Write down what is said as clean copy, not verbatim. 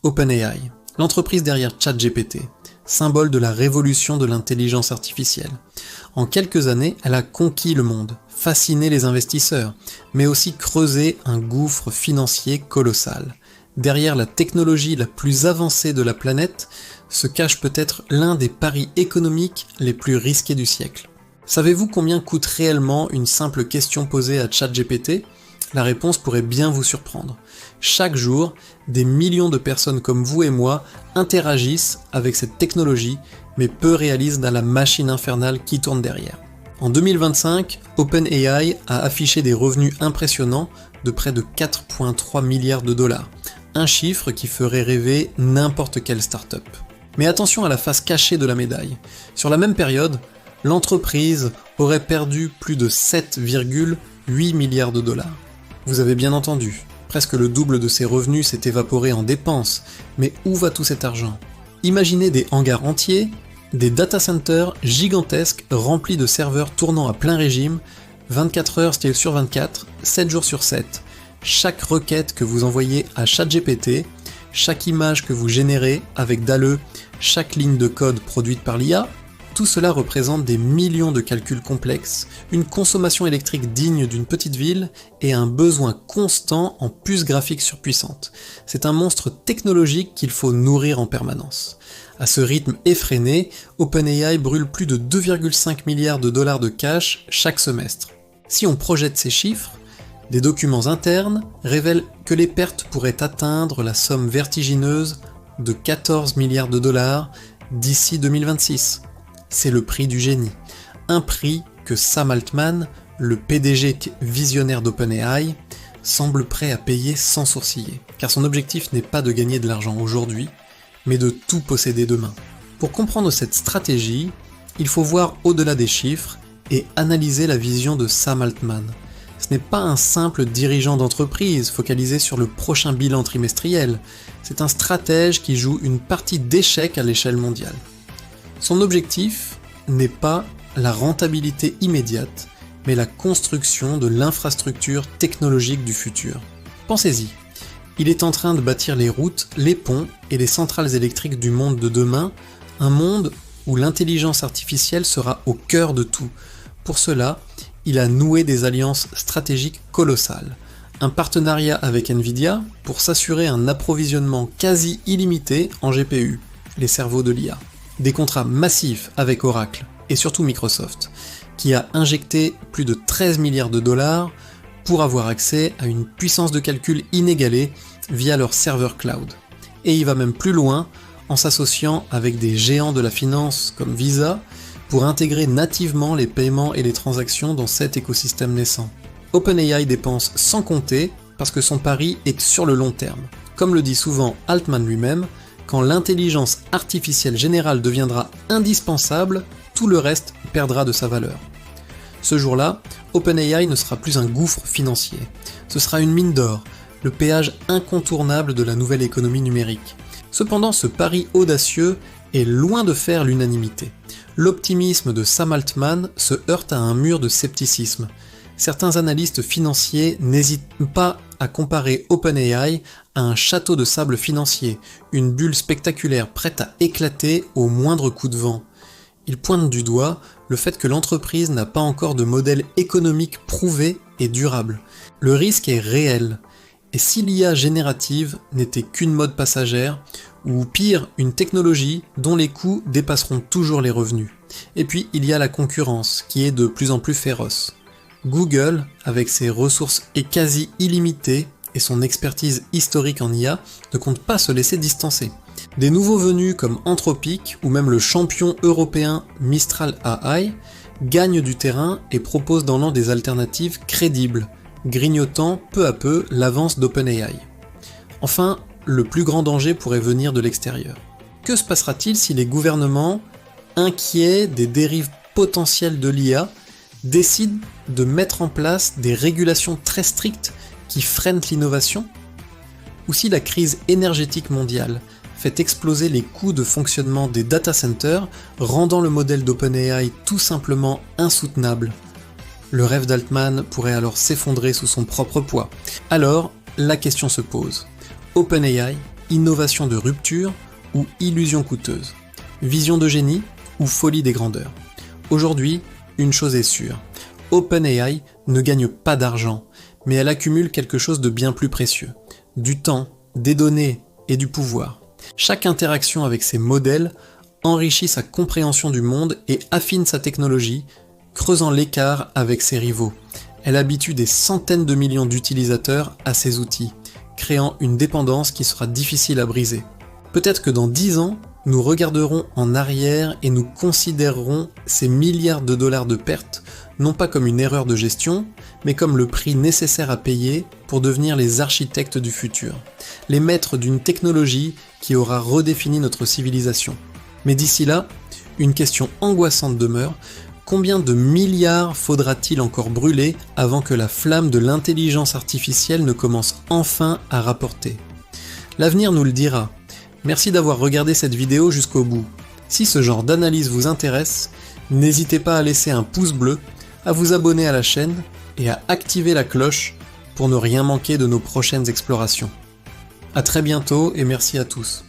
OpenAI, l'entreprise derrière ChatGPT, symbole de la révolution de l'intelligence artificielle. En quelques années, elle a conquis le monde, fasciné les investisseurs, mais aussi creusé un gouffre financier colossal. Derrière la technologie la plus avancée de la planète se cache peut-être l'un des paris économiques les plus risqués du siècle. Savez-vous combien coûte réellement une simple question posée à ChatGPT ? La réponse pourrait bien vous surprendre. Chaque jour, des millions de personnes comme vous et moi interagissent avec cette technologie, mais peu réalisent dans la machine infernale qui tourne derrière. En 2025, OpenAI a affiché des revenus impressionnants de près de 4,3 milliards de dollars, un chiffre qui ferait rêver n'importe quelle start-up. Mais attention à la face cachée de la médaille. Sur la même période, l'entreprise aurait perdu plus de 7,8 milliards de dollars. Vous avez bien entendu, presque le double de ses revenus s'est évaporé en dépenses, mais où va tout cet argent ? Imaginez des hangars entiers, des data centers gigantesques remplis de serveurs tournant à plein régime, 24 heures sur 24, 7 jours sur 7. Chaque requête que vous envoyez à ChatGPT, chaque image que vous générez avec DALL-E, chaque ligne de code produite par l'IA, tout cela représente des millions de calculs complexes, une consommation électrique digne d'une petite ville et un besoin constant en puces graphiques surpuissantes. C'est un monstre technologique qu'il faut nourrir en permanence. À ce rythme effréné, OpenAI brûle plus de 2,5 milliards de dollars de cash chaque semestre. Si on projette ces chiffres, des documents internes révèlent que les pertes pourraient atteindre la somme vertigineuse de 14 milliards de dollars d'ici 2026. C'est le prix du génie. Un prix que Sam Altman, le PDG visionnaire d'OpenAI, semble prêt à payer sans sourciller. Car son objectif n'est pas de gagner de l'argent aujourd'hui, mais de tout posséder demain. Pour comprendre cette stratégie, il faut voir au-delà des chiffres et analyser la vision de Sam Altman. Ce n'est pas un simple dirigeant d'entreprise focalisé sur le prochain bilan trimestriel, c'est un stratège qui joue une partie d'échec à l'échelle mondiale. Son objectif n'est pas la rentabilité immédiate, mais la construction de l'infrastructure technologique du futur. Pensez-y, il est en train de bâtir les routes, les ponts et les centrales électriques du monde de demain, un monde où l'intelligence artificielle sera au cœur de tout. Pour cela, il a noué des alliances stratégiques colossales. Un partenariat avec Nvidia pour s'assurer un approvisionnement quasi illimité en GPU, les cerveaux de l'IA. Des contrats massifs avec Oracle et surtout Microsoft, qui a injecté plus de 13 milliards de dollars pour avoir accès à une puissance de calcul inégalée via leur serveur cloud. Et il va même plus loin en s'associant avec des géants de la finance comme Visa pour intégrer nativement les paiements et les transactions dans cet écosystème naissant. OpenAI dépense sans compter parce que son pari est sur le long terme. Comme le dit souvent Altman lui-même, quand l'intelligence artificielle générale deviendra indispensable, tout le reste perdra de sa valeur. Ce jour-là, OpenAI ne sera plus un gouffre financier. Ce sera une mine d'or, le péage incontournable de la nouvelle économie numérique. Cependant, ce pari audacieux est loin de faire l'unanimité. L'optimisme de Sam Altman se heurte à un mur de scepticisme. Certains analystes financiers n'hésitent pas à comparer OpenAI à un château de sable financier, une bulle spectaculaire prête à éclater au moindre coup de vent. Ils pointent du doigt le fait que l'entreprise n'a pas encore de modèle économique prouvé et durable. Le risque est réel, et si l'IA générative n'était qu'une mode passagère, ou pire, une technologie dont les coûts dépasseront toujours les revenus. Et puis il y a la concurrence, qui est de plus en plus féroce. Google, avec ses ressources quasi illimitées et son expertise historique en IA, ne compte pas se laisser distancer. Des nouveaux venus comme Anthropic ou même le champion européen Mistral AI gagnent du terrain et proposent dans l'an des alternatives crédibles, grignotant peu à peu l'avance d'OpenAI. Enfin, le plus grand danger pourrait venir de l'extérieur. Que se passera-t-il si les gouvernements, inquiets des dérives potentielles de l'IA, décident de mettre en place des régulations très strictes qui freinent l'innovation ? Ou si la crise énergétique mondiale fait exploser les coûts de fonctionnement des data centers, rendant le modèle d'OpenAI tout simplement insoutenable. Le rêve d'Altman pourrait alors s'effondrer sous son propre poids. Alors, la question se pose. OpenAI innovation de rupture ou illusion coûteuse, vision de génie ou folie des grandeurs. Aujourd'hui, une chose est sûre, OpenAI ne gagne pas d'argent, mais elle accumule quelque chose de bien plus précieux, du temps, des données et du pouvoir. Chaque interaction avec ces modèles enrichit sa compréhension du monde et affine sa technologie, creusant l'écart avec ses rivaux. Elle habitue des centaines de millions d'utilisateurs à ces outils, créant une dépendance qui sera difficile à briser. Peut-être que dans 10 ans, nous regarderons en arrière et nous considérerons ces milliards de dollars de pertes, non pas comme une erreur de gestion, mais comme le prix nécessaire à payer pour devenir les architectes du futur, les maîtres d'une technologie qui aura redéfini notre civilisation. Mais d'ici là, une question angoissante demeure: combien de milliards faudra-t-il encore brûler avant que la flamme de l'intelligence artificielle ne commence enfin à rapporter? L'avenir nous le dira. Merci d'avoir regardé cette vidéo jusqu'au bout. Si ce genre d'analyse vous intéresse, n'hésitez pas à laisser un pouce bleu, à vous abonner à la chaîne et à activer la cloche pour ne rien manquer de nos prochaines explorations. À très bientôt et merci à tous.